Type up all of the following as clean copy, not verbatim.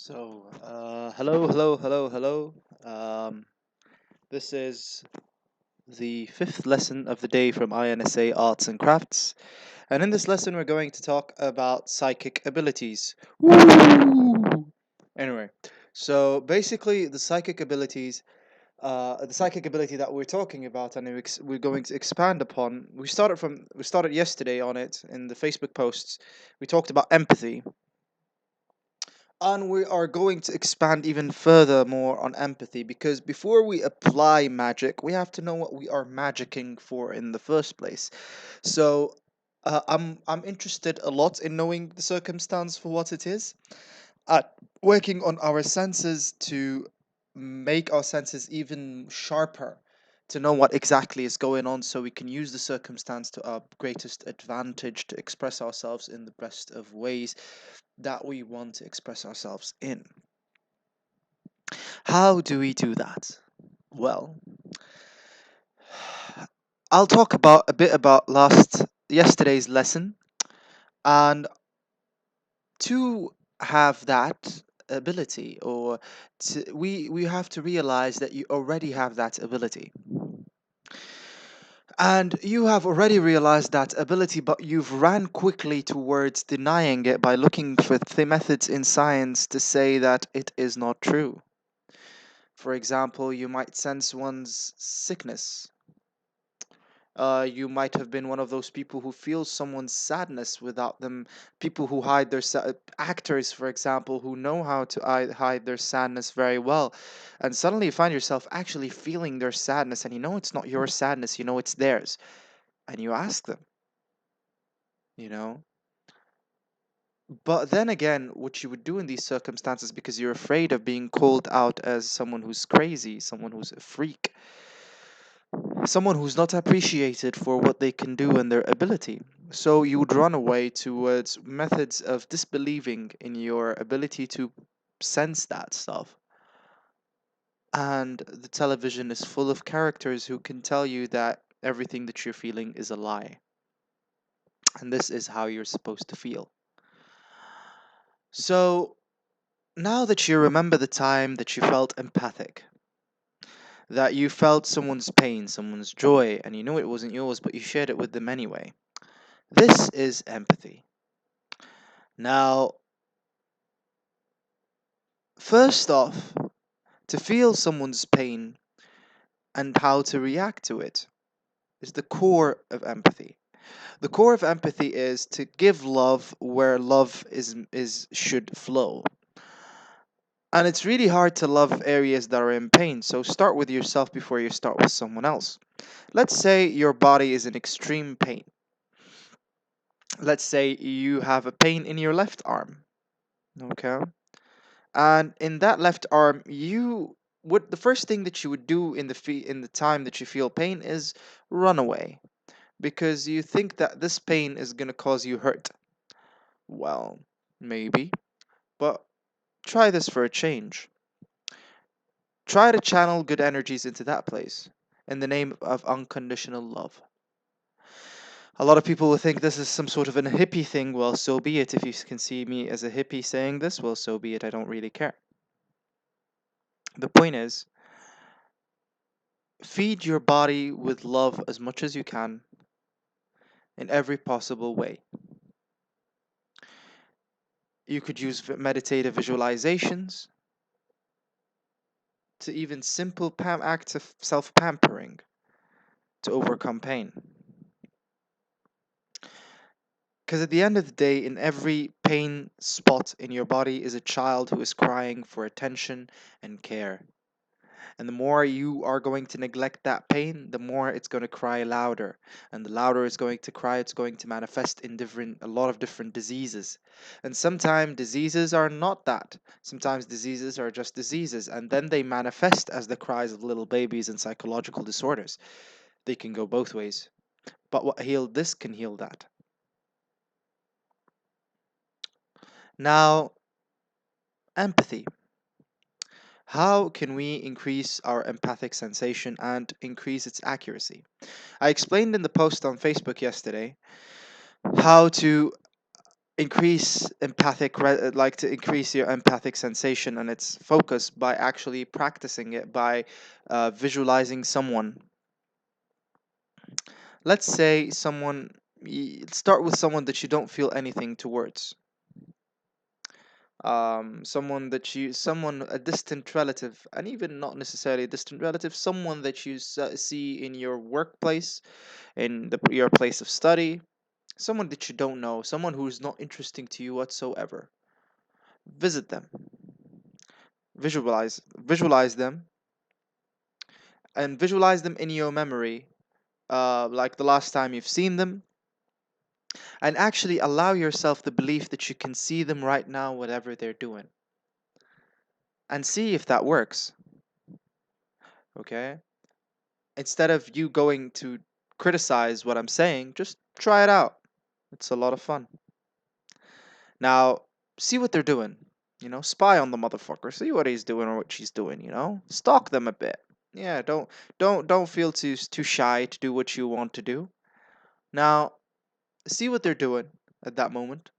Hello. This is the fifth lesson of the day from INSA Arts and Crafts. And in this lesson, we're going to talk about psychic abilities. Woo! Anyway, so basically, the psychic ability that we're talking about, and we're going to expand upon. We started yesterday on it in the Facebook posts. We talked about empathy, and we are going to expand even further more on empathy because before we apply magic, we have to know what we are magicking for in the first place. So, I'm interested a lot in knowing the circumstance for what it is, uh, working on our senses to make our senses even sharper, to know what exactly is going on, so we can use the circumstance to our greatest advantage to express ourselves in the best of ways that we want to express ourselves in. How do we do that? Well, I'll talk about a bit about last yesterday's lesson, and to have that ability, or we have to realize that you already have that ability. And you have already realized that ability, but you've ran quickly towards denying it by looking for the methods in science to say that it is not true. For example, you might sense one's sickness. You might have been one of those people who feels someone's sadness without them. People who hide their actors, for example, who know how to hide their sadness very well, and suddenly you find yourself actually feeling their sadness, and you know it's not your sadness, you know it's theirs, and you ask them, you know. But then again, what you would do in these circumstances, because you're afraid of being called out as someone who's crazy, someone who's a freak, someone who's not appreciated for what they can do and their ability. So you would run away towards methods of disbelieving in your ability to sense that stuff. And the television is full of characters who can tell you that everything that you're feeling is a lie. And this is how you're supposed to feel. So now that you remember the time that you felt empathic, that you felt someone's pain, someone's joy, and you knew it wasn't yours, but you shared it with them anyway. This is empathy. Now, first off, to feel someone's pain and how to react to it is the core of empathy. The core of empathy is to give love where love is should flow. And it's really hard to love areas that are in pain, so start with yourself before you start with someone else. Let's say your body is in extreme pain. Let's say you have a pain in your left arm. Okay? And in that left arm, you would the first thing that you would do in the time that you feel pain is run away, because you think that this pain is going to cause you hurt. Well, maybe, but try this for a change. Try to channel good energies into that place in the name of unconditional love. A lot of people will think this is some sort of a hippie thing. Well, so be it. If you can see me as a hippie saying this, well, so be it. I don't really care. The point is, feed your body with love as much as you can in every possible way. You could use meditative visualizations to even simple acts of self pampering to overcome pain. Because at the end of the day, in every pain spot in your body is a child who is crying for attention and care. And the more you are going to neglect that pain, the more it's going to cry louder. And the louder it's going to cry, it's going to manifest in a lot of different diseases. And sometimes diseases are not that. Sometimes diseases are just diseases, and then they manifest as the cries of little babies and psychological disorders. They can go both ways. But what healed this can heal that. Now, empathy. How can we increase our empathic sensation and increase its accuracy? I explained in the post on Facebook yesterday how to like to increase your empathic sensation and its focus by actually practicing it by visualizing someone. Let's say start with someone that you don't feel anything towards. Someone, a distant relative, and even not necessarily a distant relative, someone that you see in your workplace, in your place of study, someone that you don't know, someone who is not interesting to you whatsoever. Visit them, visualize them, and visualize them in your memory, like the last time you've seen them, and actually allow yourself the belief that you can see them right now, whatever they're doing, and see if that works. Okay? Instead of you going to criticize what I'm saying, just try it out. It's a lot of fun. Now, see what they're doing. Spy on the motherfucker. See what he's doing or what she's doing. Stalk them a bit. Yeah, don't feel too shy to do what you want to do. Now, see what they're doing at that moment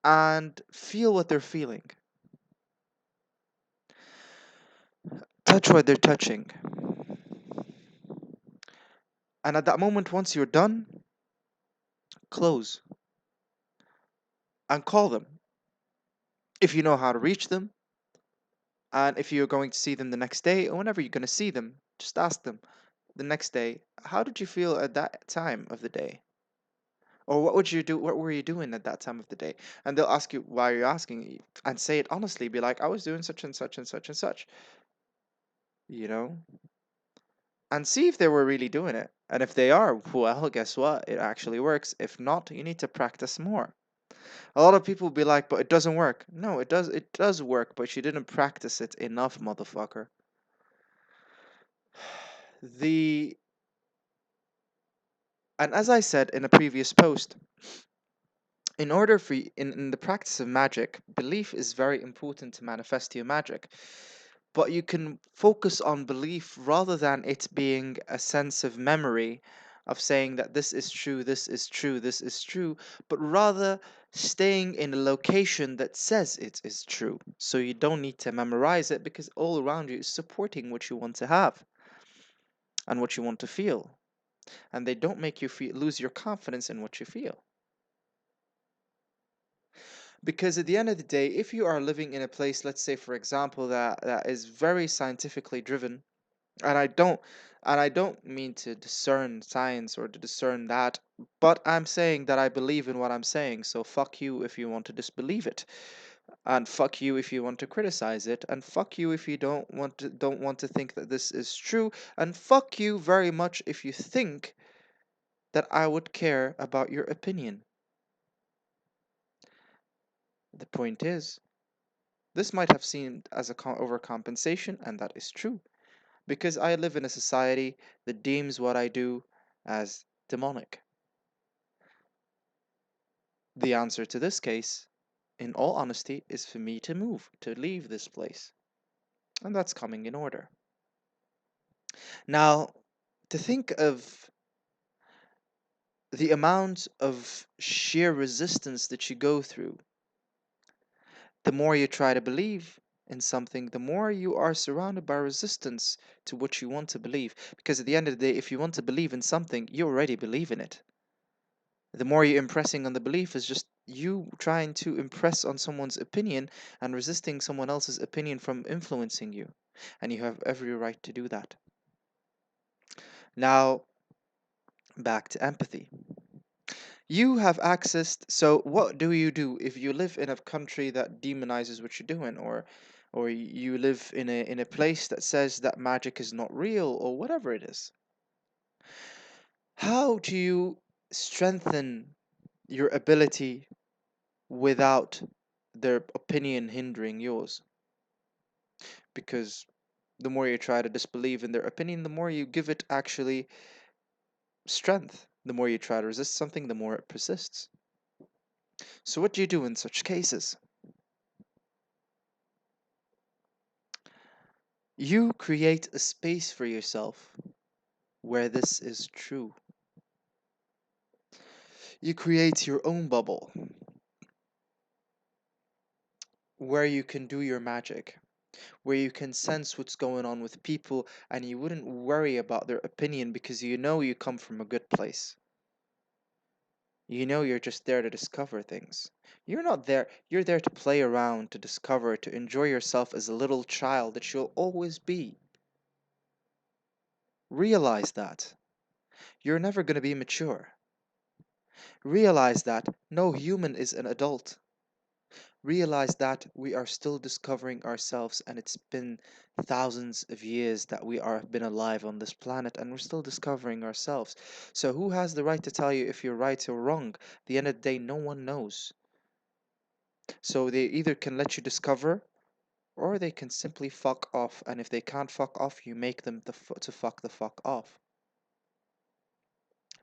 and feel what they're feeling. Touch what they're touching. And at that moment, once you're done, close and call them. If you know how to reach them, and if you're going to see them the next day, or whenever you're going to see them, just ask them the next day, how did you feel at that time of the day? Or what would you do? What were you doing at that time of the day? And they'll ask you, why are you asking? And say it honestly. Be like, I was doing such and such and such and such, you know? And see if they were really doing it. And if they are, well, guess what? It actually works. If not, you need to practice more. A lot of people be like, but it doesn't work. No, it does work, but you didn't practice it enough, motherfucker. The and as I said in a previous post, in order for in the practice of magic, belief is very important to manifest your magic. But you can focus on belief rather than it being a sense of memory of saying that this is true, this is true, this is true, but rather staying in a location that says it is true. So you don't need to memorize it because all around you is supporting what you want to have and what you want to feel. And they don't make you lose your confidence in what you feel. Because at the end of the day, if you are living in a place, let's say for example, that is very scientifically driven, and I don't mean to discern science or to discern that, but I'm saying that I believe in what I'm saying. So fuck you if you want to disbelieve it, and fuck you if you want to criticize it, and fuck you if you don't want to think that this is true, and fuck you very much if you think that I would care about your opinion. The point is, this might have seemed as a overcompensation, and that is true, because I live in a society that deems what I do as demonic. The answer to this case, in all honesty, is for me to move, to leave this place. And that's coming in order. Now, to think of the amount of sheer resistance that you go through, the more you try to believe in something, the more you are surrounded by resistance to what you want to believe. Because at the end of the day, if you want to believe in something, you already believe in it. The more you're impressing on the belief is just you trying to impress on someone's opinion and resisting someone else's opinion from influencing you. And you have every right to do that. Now, back to empathy. You have access. So, what do you do if you live in a country that demonizes what you're doing, or you live in a place that says that magic is not real, or whatever it is? How do you strengthen your ability without their opinion hindering yours? Because the more you try to disbelieve in their opinion, the more you give it actually strength. The more you try to resist something, the more it persists. So, what do you do in such cases? You create a space for yourself where this is true. You create your own bubble. where you can do your magic, where you can sense what's going on with people and you wouldn't worry about their opinion because you know you come from a good place. You know you're just there to discover things. You're there to play around, to discover, to enjoy yourself as a little child that you'll always be. Realize that. You're never going to be mature. Realize that no human is an adult. Realize that we are still discovering ourselves and it's been thousands of years that we are been alive on this planet and we're still discovering ourselves. So who has the right to tell you if you're right or wrong? At the end of the day, no one knows. So they either can let you discover or they can simply fuck off, and if they can't fuck off, you make them to fuck the fuck off.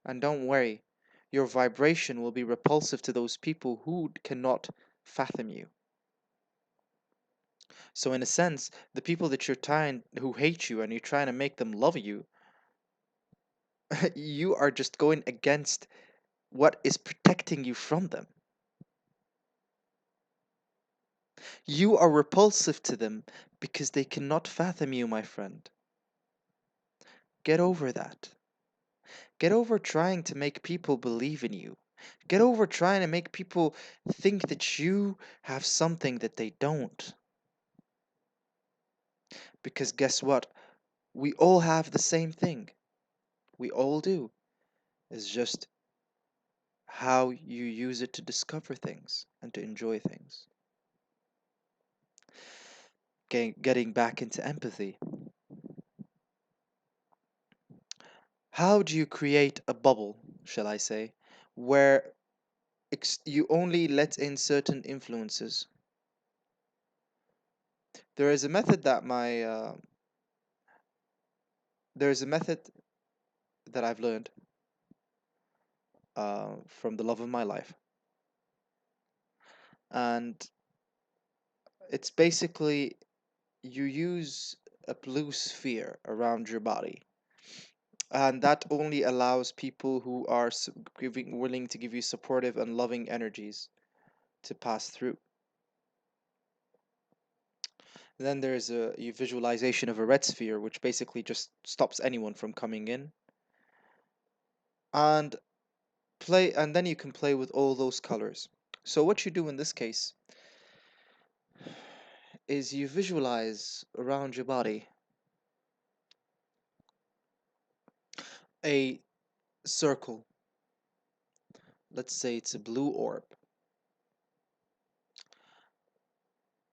And don't worry, your vibration will be repulsive to those people who cannot fathom you. So in a sense, the people that you're trying who hate you and you're trying to make them love you, you are just going against what is protecting you from them. You are repulsive to them because they cannot fathom you, my friend. Get over that. Get over trying to make people believe in you. Get over trying to make people think that you have something that they don't. Because guess what? We all have the same thing. We all do. It's just how you use it to discover things and to enjoy things. Getting back into empathy. How do you create a bubble, shall I say, where you only let in certain influences? There is a method that my there is a method that I've learned from the love of my life, and it's basically you use a blue sphere around your body, and that only allows people who are willing to give you supportive and loving energies to pass through. Then there's a visualization of a red sphere, which basically just stops anyone from coming in, and and then you can play with all those colors. So what you do in this case is you visualize around your body a circle. Let's say it's a blue orb.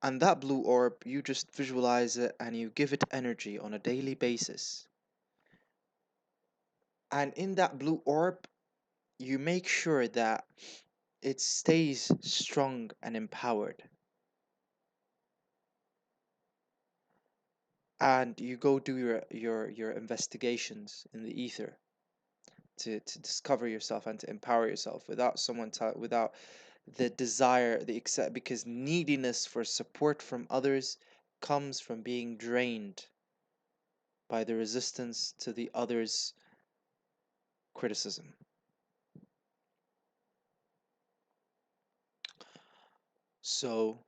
And that blue orb, you just visualize it and you give it energy on a daily basis. And in that blue orb, you make sure that it stays strong and empowered. And you go do your investigations in the ether to discover yourself and to empower yourself without without the desire, the accept, because neediness for support from others comes from being drained by the resistance to the other's criticism. So,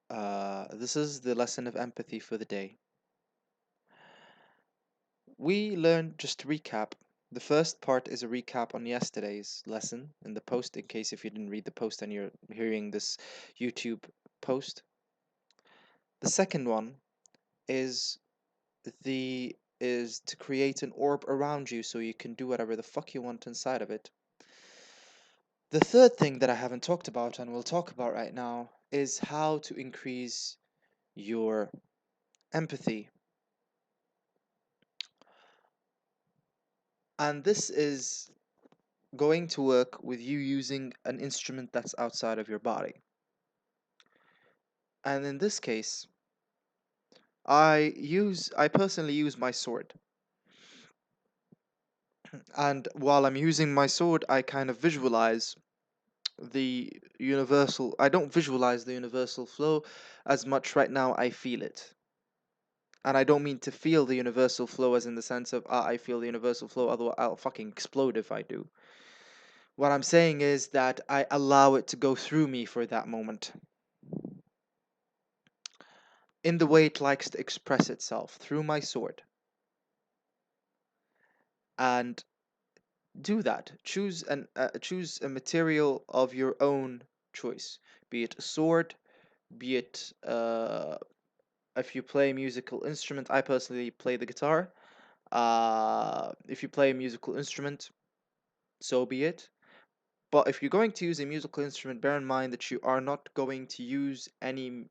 this is the lesson of empathy for the day. We learned, just to recap, the first part is a recap on yesterday's lesson in the post, in case if you didn't read the post and you're hearing this YouTube post. The second one is is to create an orb around you so you can do whatever the fuck you want inside of it. The third thing that I haven't talked about and we'll talk about right now is how to increase your empathy. And this is going to work with you using an instrument that's outside of your body. And in this case, I personally use my sword. And while I'm using my sword, I kind of visualize I don't visualize the universal flow as much right now, I feel it. And I don't mean to feel the universal flow as in the sense of, I feel the universal flow, otherwise I'll fucking explode if I do. What I'm saying is that I allow it to go through me for that moment. in the way it likes to express itself through my sword. And do that. Choose a material of your own choice, be it a sword, be it if you play a musical instrument. I personally play the guitar. If you play a musical instrument, so be it. But if you're going to use a musical instrument, bear in mind that you are not going to use any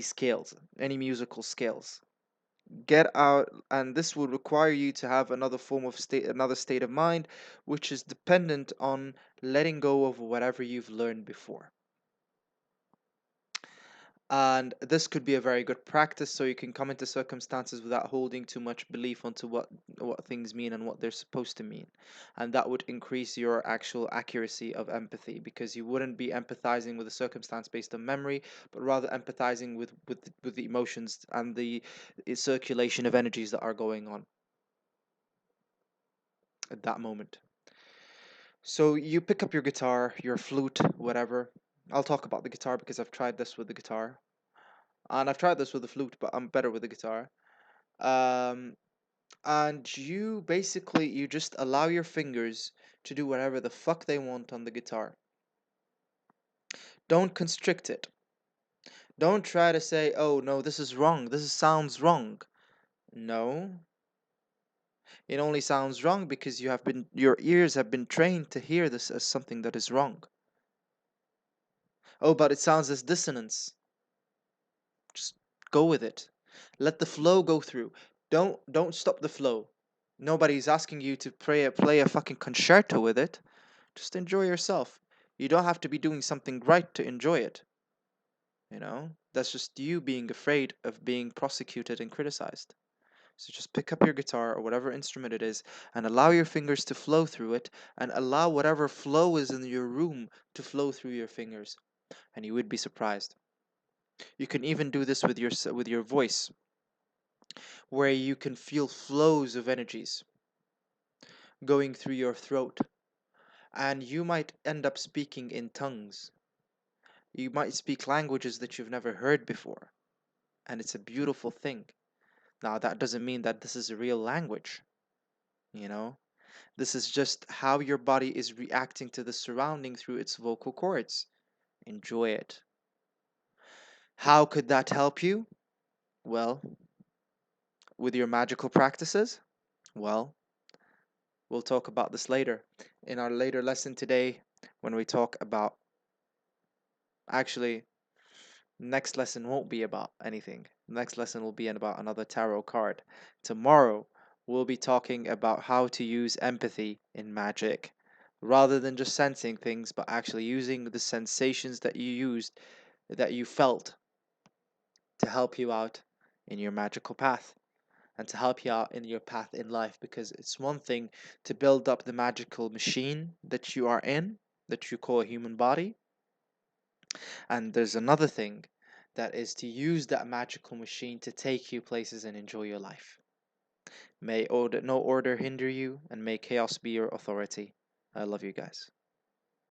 scales, any musical scales. Get out, and this will require you to have another state of mind, which is dependent on letting go of whatever you've learned before. And this could be a very good practice, so you can come into circumstances without holding too much belief onto what things mean and what they're supposed to mean. And that would increase your actual accuracy of empathy, because you wouldn't be empathizing with a circumstance based on memory, but rather empathizing with the emotions and the circulation of energies that are going on at that moment. So you pick up your guitar, your flute, whatever. I'll talk about the guitar because I've tried this with the guitar. And I've tried this with the flute, but I'm better with the guitar. Um, and you just allow your fingers to do whatever the fuck they want on the guitar. Don't constrict it. Don't try to say, "Oh no, this is wrong. Sounds wrong." No, it only sounds wrong because your ears have been trained to hear this as something that is wrong. Oh, but it sounds as dissonance. Just go with it. Let the flow go through. Don't stop the flow. Nobody's asking you to play a fucking concerto with it. Just enjoy yourself. You don't have to be doing something right to enjoy it. That's just you being afraid of being prosecuted and criticized. So just pick up your guitar or whatever instrument it is and allow your fingers to flow through it, and allow whatever flow is in your room to flow through your fingers. And you would be surprised. You can even do this with your voice, where you can feel flows of energies going through your throat, and you might end up speaking in tongues. You might speak languages that you've never heard before, and it's a beautiful thing. Now, that doesn't mean that this is a real language, you know? This is just how your body is reacting to the surrounding through its vocal cords. Enjoy it. How could that help you? Well, with your magical practices? Well, we'll talk about this later in our later lesson today, when we talk about, actually, next lesson won't be about anything. Next lesson will be about another tarot card. Tomorrow, we'll be talking about how to use empathy in magic, rather than just sensing things, but actually using the sensations that you felt, to help you out in your magical path, and to help you out in your path in life. Because it's one thing to build up the magical machine that you are in, that you call a human body, and there's another thing that is to use that magical machine to take you places and enjoy your life. May no order hinder you, and may chaos be your authority. I love you guys.